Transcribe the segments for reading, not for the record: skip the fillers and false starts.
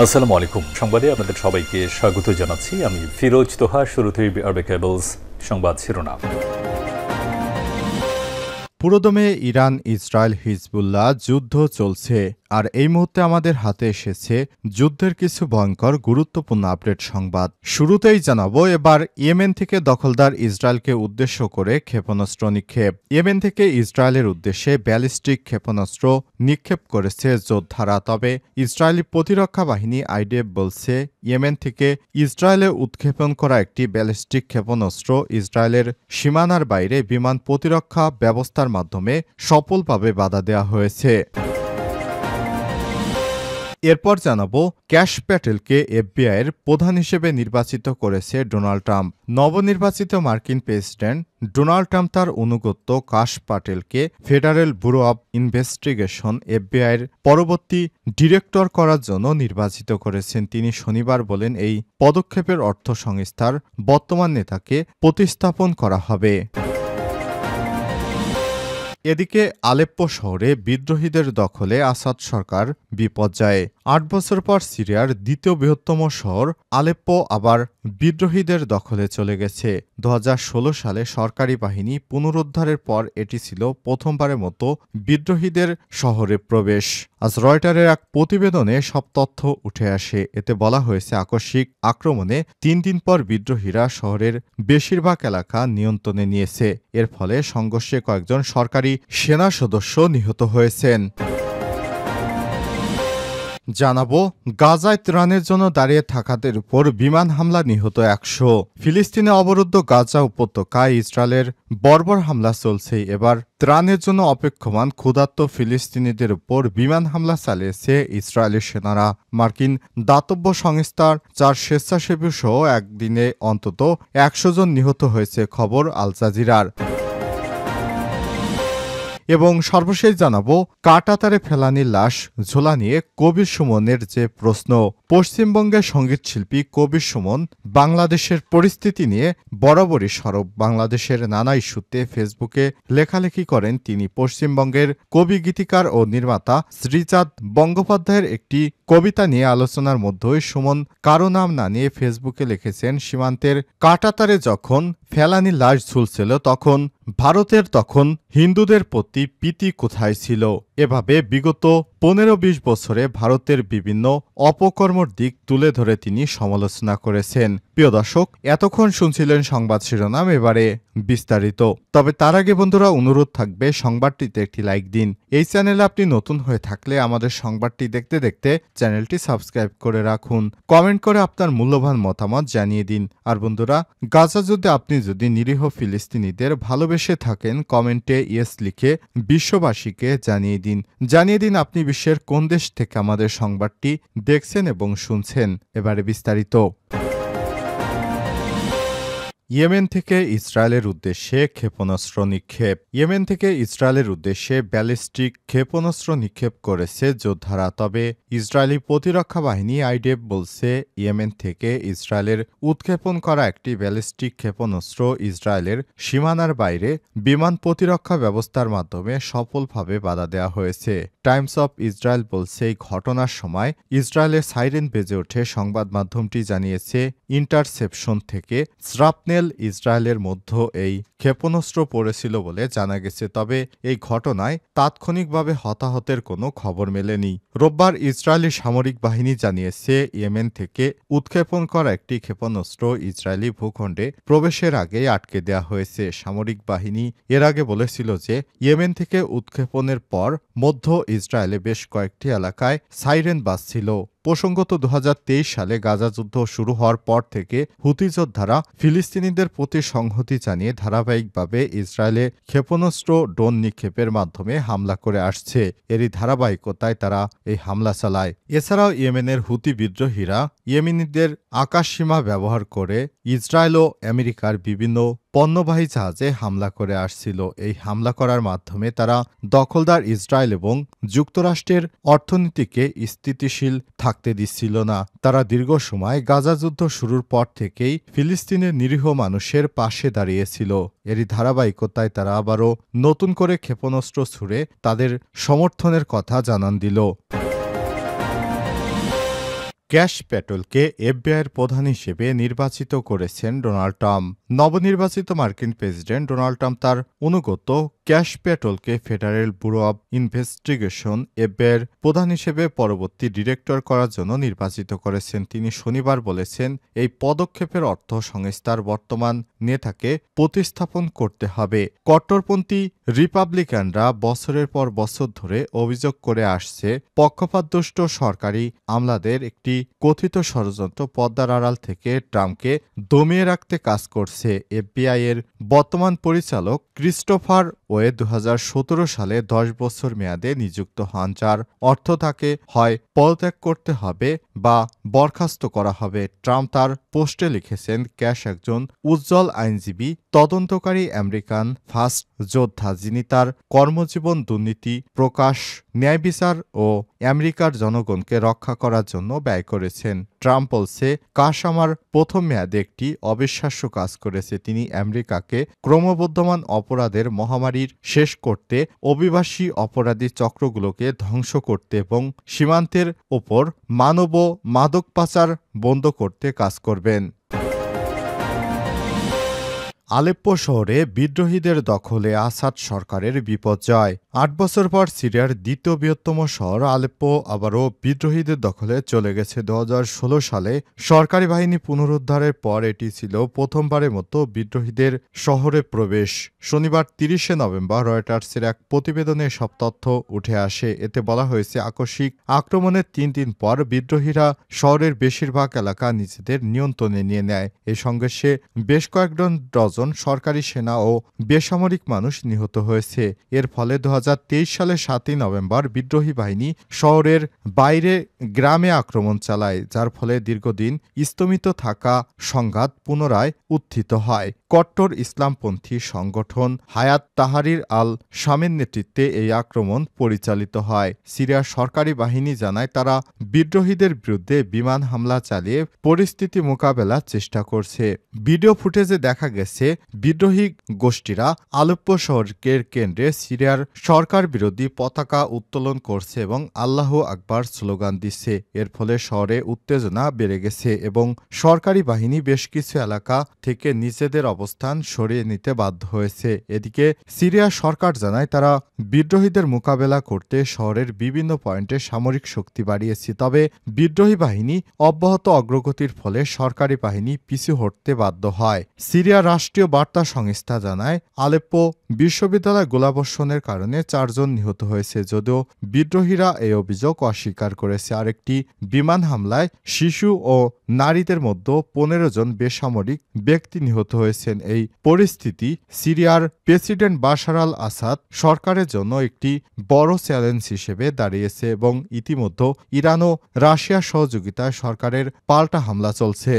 আসসালামু আলাইকুম। সংবাদে আপনাদের সবাইকে স্বাগত জানাচ্ছি। আমি ফিরোজ তোহা। শুরুতেই আরবে কেবলস সংবাদ শিরোনাম। পুরোদমে ইরান, ইসরায়েল, হিজবুল্লাহ যুদ্ধ চলছে, আর এই মুহূর্তে আমাদের হাতে এসেছে যুদ্ধের কিছু ভয়ঙ্কর গুরুত্বপূর্ণ আপডেট সংবাদ। শুরুতেই জানাবো, এবার ইয়েমেন থেকে দখলদার ইসরায়েলকে উদ্দেশ্য করে ক্ষেপণাস্ত্র নিক্ষেপ। ইয়েমেন থেকে ইসরায়েলের উদ্দেশ্যে ব্যালিস্টিক ক্ষেপণাস্ত্র নিক্ষেপ করেছে যোদ্ধারা। তবে ইসরায়েলি প্রতিরক্ষা বাহিনী আইডিএফ বলছে, ইয়েমেন থেকে ইসরায়েলে উৎক্ষেপণ করা একটি ব্যালিস্টিক ক্ষেপণাস্ত্র ইসরায়েলের সীমানার বাইরে বিমান প্রতিরক্ষা ব্যবস্থার মাধ্যমে সফলভাবে বাধা দেওয়া হয়েছে। এরপর জানাবো, ক্যাশ প্যাটেলকে এফবিআইয়ের প্রধান হিসেবে নির্বাচিত করেছে ডোনাল্ড ট্রাম্প। নবনির্বাচিত মার্কিন প্রেসিডেন্ট ডোনাল্ড ট্রাম্প তার অনুগত কাশ প্যাটেলকে ফেডারেল ব্যুরো অব ইনভেস্টিগেশন এফবিআইয়ের পরবর্তী ডিরেক্টর করার জন্য নির্বাচিত করেছেন। তিনি শনিবার বলেন, এই পদক্ষেপের অর্থ সংস্থার বর্তমান নেতাকে প্রতিস্থাপন করা হবে। এদিকে আলেপ্পো শহরে বিদ্রোহীদের দখলে আসাদ সরকার বিপর্যয়ে। ৮ বছর পর সিরিয়ার দ্বিতীয় বৃহত্তম শহর আলেপ্পো আবার বিদ্রোহীদের দখলে চলে গেছে। ২০১৬ সালে সরকারি বাহিনী পুনরুদ্ধারের পর এটি ছিল প্রথমবারের মতো বিদ্রোহীদের শহরে প্রবেশ। আজ রয়টারের এক প্রতিবেদনে সব তথ্য উঠে আসে। এতে বলা হয়েছে, আকস্মিক আক্রমণে ৩ দিন পর বিদ্রোহীরা শহরের বেশিরভাগ এলাকা নিয়ন্ত্রণে নিয়েছে। এর ফলে সংঘর্ষে কয়েকজন সরকারি সেনা সদস্য নিহত হয়েছেন। জানাবো, গাজায় ত্রাণের জন্য দাঁড়িয়ে থাকাদের উপর বিমান হামলা, নিহত ১০০। ফিলিস্তিনে অবরুদ্ধ গাজা উপত্যকায় ইসরায়েলের বর্বর হামলা চলছে। এবার ত্রাণের জন্য অপেক্ষমান ক্ষুধার্ত ফিলিস্তিনিদের উপর বিমান হামলা চালিয়েছে ইসরায়েলি সেনারা। মার্কিন দাতব্য সংস্থার ৪ স্বেচ্ছাসেবী সহ একদিনে অন্তত ১০০ জন নিহত হয়েছে, খবর আল জাজিরার। এবং সর্বশেষ জানাবো, কাটাতারে ফেলানির লাশ ঝোলা নিয়ে কবির সুমনের যে প্রশ্ন। পশ্চিমবঙ্গের সঙ্গীতশিল্পী কবির সুমন বাংলাদেশের পরিস্থিতি নিয়ে বরাবরই সরব। বাংলাদেশের নানা ইস্যুতে ফেসবুকে লেখালেখি করেন তিনি। পশ্চিমবঙ্গের কবি, গীতিকার ও নির্মাতা শ্রীচাঁদ বন্দ্যোপাধ্যায়ের একটি কবিতা নিয়ে আলোচনার মধ্যেই সুমন কারো নাম না নিয়ে ফেসবুকে লিখেছেন, সীমান্তের কাটাতারে যখন ফেলানির লাশ ঝুলছিল, তখন ভারতের হিন্দুদের প্রতি প্রীতি কোথায় ছিল? এভাবে বিগত ১৫-২০ বছরে ভারতের বিভিন্ন অপকর্মর দিক তুলে ধরে তিনি সমালোচনা করেছেন। প্রিয় দর্শক, এতক্ষণ শুনছিলেন সংবাদ শিরোনাম, এবারে বিস্তারিত। তবে তার আগে বন্ধুরা, অনুরোধ থাকবে সংবাদটিতে একটি লাইক দিন। এই চ্যানেলে আপনি নতুন হয়ে থাকলে আমাদের সংবাদটি দেখতে দেখতে চ্যানেলটি সাবস্ক্রাইব করে রাখুন। কমেন্ট করে আপনার মূল্যবান মতামত জানিয়ে দিন। আর বন্ধুরা, গাজা যুদ্ধে আপনি যদি নিরীহ ফিলিস্তিনিদের ভালোবেসে থাকেন, কমেন্টে ইয়েস লিখে বিশ্ববাসীকে জানিয়ে দিন আপনি বিশ্বের কোন দেশ থেকে আমাদের সংবাদটি দেখছেন এবং শুনছেন। এবারে বিস্তারিত। ইয়েমেন থেকে ইসরায়েলের উদ্দেশ্যে ক্ষেপণাস্ত্র নিক্ষেপ। ইয়েমেন থেকে ইসরায়েলের উদ্দেশ্যে ব্যালিস্টিক ক্ষেপণাস্ত্র নিক্ষেপ করেছে যোদ্ধারা। তবে ইসরায়েলি প্রতিরক্ষা বাহিনী আইডিএফ বলছে, ইয়েমেন থেকে ইসরায়েলের উৎক্ষেপণ করা একটি ব্যালিস্টিক ক্ষেপণাস্ত্র ইসরায়েলের সীমানার বাইরে বিমান প্রতিরক্ষা ব্যবস্থার মাধ্যমে সফলভাবে বাধা দেওয়া হয়েছে। টাইমস অফ ইসরায়েল বলছে, এই ঘটনার সময় ইসরায়েলের সাইরেন বেজে ওঠে। সংবাদ মাধ্যমটি জানিয়েছে, ইন্টারসেপশন থেকে শ্রাপনেল ইসরায়েলের মধ্যে এই ক্ষেপণাস্ত্র পড়েছিল বলে জানা গেছে। তবে এই ঘটনায় তাৎক্ষণিকভাবে হতাহতের কোনো খবর মেলেনি। রোববার ইসরায়েলি সামরিক বাহিনী জানিয়েছে, ইয়েমেন থেকে উৎক্ষেপণ করা একটি ক্ষেপণাস্ত্র ইসরায়েলি ভূখণ্ডে প্রবেশের আগেই আটকে দেওয়া হয়েছে। সামরিক বাহিনী এর আগে বলেছিল যে, ইয়েমেন থেকে উৎক্ষেপণের পর মধ্য ইসরায়েলে বেশ কয়েকটি এলাকায় সাইরেন বাজছিল। প্রসঙ্গত ২০২৩ সালে গাজা যুদ্ধ শুরু হওয়ার পর থেকে হুতি যোদ্ধারা ফিলিস্তিনিদের প্রতি সংহতি জানিয়ে ধারাবাহিকভাবে ইসরায়েলে ক্ষেপণাস্ত্র, ড্রোন নিক্ষেপের মাধ্যমে হামলা করে আসছে। এরই ধারাবাহিকতায় তারা এই হামলা চালায়। এছাড়াও ইয়েমেনের হুতি বিদ্রোহীরা ইয়েমেনিদের আকাশসীমা ব্যবহার করে ইসরায়েল ও আমেরিকার বিভিন্ন পণ্যবাহী জাহাজে হামলা করে আসছিল। এই হামলা করার মাধ্যমে তারা দখলদার ইসরায়েল এবং যুক্তরাষ্ট্রের অর্থনীতিকে স্থিতিশীল থাকতে দিচ্ছিল না। তারা দীর্ঘ সময় গাজা যুদ্ধ শুরুর পর থেকেই ফিলিস্তিনের নিরীহ মানুষের পাশে দাঁড়িয়েছিল। এরই ধারাবাহিকতায় তারা আবারও নতুন করে ক্ষেপণাস্ত্র ছুড়ে তাদের সমর্থনের কথা জানান দিল। ক্যাশ প্যাটেলকে এফবিআইয়ের প্রধান হিসেবে নির্বাচিত করেছেন ডোনাল্ড ট্রাম্প। নবনির্বাচিত মার্কিন প্রেসিডেন্ট ডোনাল্ড ট্রাম্প তার অনুগত ক্যাশ প্যাটেলকে ফেডারেল ব্যুরো অব ইনভেস্টিগেশন এফবিআইয়ের প্রধান হিসেবে পরবর্তী ডিরেক্টর করার জন্য নির্বাচিত করেছেন। তিনি শনিবার বলেছেন, এই পদক্ষেপের অর্থ সংস্থার বর্তমান নেতাকে প্রতিস্থাপন করতে হবে। কট্টরপন্থী রিপাবলিকানরা বছরের পর বছর ধরে অভিযোগ করে আসছে, পক্ষপাতদুষ্ট সরকারি আমলাদের একটি কথিত ষড়যন্ত্র পর্দার আড়াল থেকে ট্রাম্পকে দমিয়ে রাখতে কাজ করছে। এফবিআই এর বর্তমান পরিচালক ক্রিস্টোফার ওয়ে 2017 সালে 10 বছর মেয়াদে নিযুক্ত হন, যার অর্থ তাকে হয় পদত্যাগ করতে হবে বা বরখাস্ত করা হবে। ট্রাম্প তার পোস্টে লিখেছেন, ক্যাশ একজন উজ্জ্বল আইনজীবী, তদন্তকারী আমেরিকান ফার্স্ট যোদ্ধা, যিনি তার কর্মজীবন দুর্নীতি প্রকাশ, ন্যায় বিচার ও আমেরিকার জনগণকে রক্ষা করার জন্য ব্যয় করেছেন। ট্রাম্প বলছে, কাশ আমার প্রথম মেয়াদে একটি অবিশ্বাস্য কাজ করেছে। তিনি আমেরিকাকে ক্রমবর্ধমান অপরাধের মহামারীর শেষ করতে, অভিবাসী অপরাধী চক্রগুলোকে ধ্বংস করতে এবং সীমান্তের ওপর মানব ও মাদক পাচার বন্ধ করতে কাজ করবেন। আলেপ্পো শহরে বিদ্রোহীদের দখলে আসাদ সরকারের বিপর্যয়। 8 বছর পর সিরিয়ার দ্বিতীয় বৃহত্তম শহর আলেপ্পো আবারও বিদ্রোহীদের দখলে চলে গেছে। 2016 সালে সরকারি বাহিনী পুনরুদ্ধারের পর এটি ছিল প্রথমবারের মতো বিদ্রোহীদের শহরে প্রবেশ। শনিবার 30 নভেম্বর রয়টার্সের এক প্রতিবেদনে সব তথ্য উঠে আসে। এতে বলা হয়েছে, আকস্মিক আক্রমণের 3 দিন পর বিদ্রোহীরা শহরের বেশিরভাগ এলাকা নিজেদের নিয়ন্ত্রণে নিয়ে নেয়। এই সংঘর্ষে বেশ কয়েক ডজন সরকারি সেনা ও বেসামরিক মানুষ নিহত হয়েছে। এর ফলে 2023 সালের 7 নভেম্বর বিদ্রোহী বাহিনী শহরের বাইরে গ্রামে আক্রমণ চালায়, যার ফলে দীর্ঘদিন স্তমিত থাকা সংঘাত পুনরায় উত্থিত হয়। কট্টর ইসলামপন্থী সংগঠন হায়াত তাহরির আল শামের নেতৃত্বে এই আক্রমণ পরিচালিত হয়। সিরিয়ার সরকারি বাহিনী জানায়, তারা বিদ্রোহীদের বিরুদ্ধে বিমান হামলা চালিয়ে পরিস্থিতি মোকাবেলার চেষ্টা করছে। ভিডিও ফুটেজে দেখা গেছে, বিদ্রোহী গোষ্ঠীরা আলেপ্পো শহরের কেন্দ্রে সিরিয়ার সরকার বিরোধী পতাকা উত্তোলন করছে এবং আল্লাহু আকবার স্লোগান দিচ্ছে। এর ফলে শহরে উত্তেজনা বেড়ে গেছে এবং সরকারি বাহিনী বেশ কিছু এলাকা থেকে নিজেদের অবস্থান সরিয়ে নিতে বাধ্য হয়েছে। এদিকে সিরিয়া সরকার জানায়, তারা বিদ্রোহীদের মোকাবেলা করতে শহরের বিভিন্ন পয়েন্টে সামরিক শক্তি বাড়িয়েছে। তবে বিদ্রোহী বাহিনী অব্যাহত অগ্রগতির ফলে সরকারি বাহিনী পিছু হটতে বাধ্য হয়। সিরিয়া রাষ্ট্রীয় বার্তা সংস্থা জানায়, আলেপ্পো বিশ্ববিদ্যালয় গোলাবর্ষণের কারণে 4 জন নিহত হয়েছে, যদিও বিদ্রোহীরা এই অভিযোগ অস্বীকার করেছে। আরেকটি বিমান হামলায় শিশু ও নারীদের মধ্যে 15 জন বেসামরিক ব্যক্তি নিহত হয়েছেন। এই পরিস্থিতি সিরিয়ার প্রেসিডেন্ট বাশার আল আসাদ সরকারের জন্য একটি বড় চ্যালেঞ্জ হিসেবে দাঁড়িয়েছে এবং ইতিমধ্যে ইরান ও রাশিয়ার সহযোগিতায় সরকারের পাল্টা হামলা চলছে।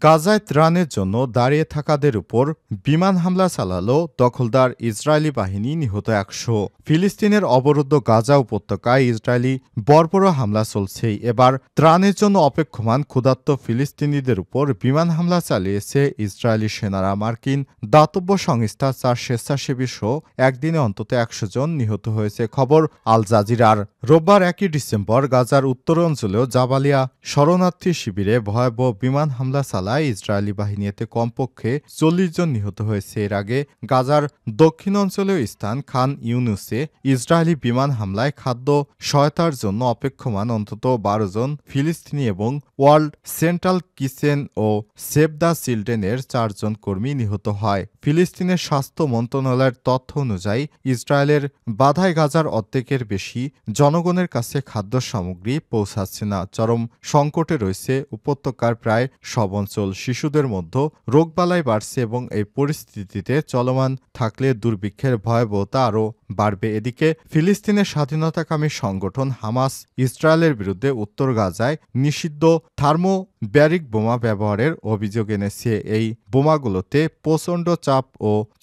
গাজায় ত্রাণের জন্য দাঁড়িয়ে থাকাদের উপর বিমান হামলা চালালো দখলদার ইসরায়েলি বাহিনী, নিহত 100। ফিলিস্তিনের অবরুদ্ধ গাজা উপত্যকায় ইসরায়েলি বর্বর হামলা চলছেই। এবার ত্রাণের জন্য অপেক্ষমান ক্ষুধার্ত ফিলিস্তিনিদের উপর বিমান হামলা চালিয়েছে ইসরায়েলি সেনারা। মার্কিন দাতব্য সংস্থা 4 স্বেচ্ছাসেবী সহ একদিনে অন্তত 100 জন নিহত হয়েছে, খবর আল জাজিরার। রোববার 1 ডিসেম্বর গাজার উত্তরাঞ্চলেও জাবালিয়া শরণার্থী শিবিরে ভয়াবহ বিমান হামলা চালায় ইসরায়েলি বাহিনী। এতে কমপক্ষে 40 জন নিহত হয়েছে। এর আগে গাজার দক্ষিণ অঞ্চলীয় স্থান খান ইউনুসে ইসরায়েলি বিমান হামলায় খাদ্য সহায়তার জন্য অপেক্ষমান অন্তত 12 জন ফিলিস্তিনি এবং ওয়ার্ল্ড সেন্ট্রাল কিচেন ও সেভ দ্য চিলড্রেনের 4 জন কর্মী নিহত হয়। ফিলিস্তিনের স্বাস্থ্য মন্ত্রণালয়ের তথ্য অনুযায়ী ইসরায়েলের বাধায় গাজার অর্ধেকের বেশি জনগণের কাছে খাদ্য সামগ্রী পৌঁছাচ্ছে না। চরম সংকটে রয়েছে উপত্যকার প্রায় সব অঞ্চল। শিশুদের মধ্যে রোগবালাই বাড়ছে এবং এই পরিস্থিতিতে চলমান থাকলে দুর্ভিক্ষের ভয়াবহতা আরও বাড়বে। এদিকে ফিলিস্তিনের স্বাধীনতাকামী সংগঠন হামাস ইসরায়েলের বিরুদ্ধে উত্তর গাজায় নিষিদ্ধ থার্মো ব্যারিক বোমা ব্যবহারের অভিযোগ এনেছে। এই বোমাগুলোতে প্রচণ্ড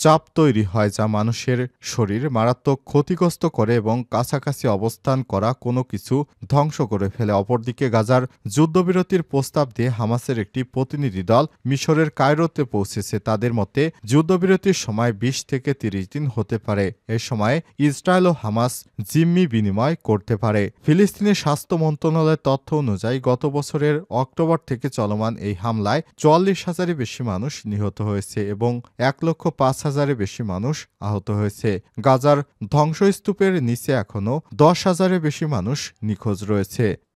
চাপ তৈরি হয়, যা মানুষের শরীর মারাত্মক ক্ষতিগ্রস্ত করে এবং কাছাকাছি অবস্থান করা কোনো কিছু ধ্বংস করে ফেলে। অপরদিকে গাজার যুদ্ধবিরতির প্রস্তাব দিয়ে হামাসের একটি প্রতিনিধি দল মিশরের কায়রোতে পৌঁছেছে। তাদের মতে যুদ্ধবিরতির সময় 20 থেকে 30 দিন হতে পারে। এ সময় ইসরায়েল ও হামাস জিম্মি বিনিময় করতে পারে। ফিলিস্তিনের স্বাস্থ্য মন্ত্রণালয়ের তথ্য অনুযায়ী গত বছরের অক্টোবর থেকে চলমান এই হামলায় 44,000-এর বেশি মানুষ নিহত হয়েছে এবং 1,05,000-এর বেশি মানুষ আহত হয়েছে। গাজার ধ্বংসস্তূপের নিচে এখনও 10,000-এর বেশি মানুষ নিখোঁজ রয়েছে।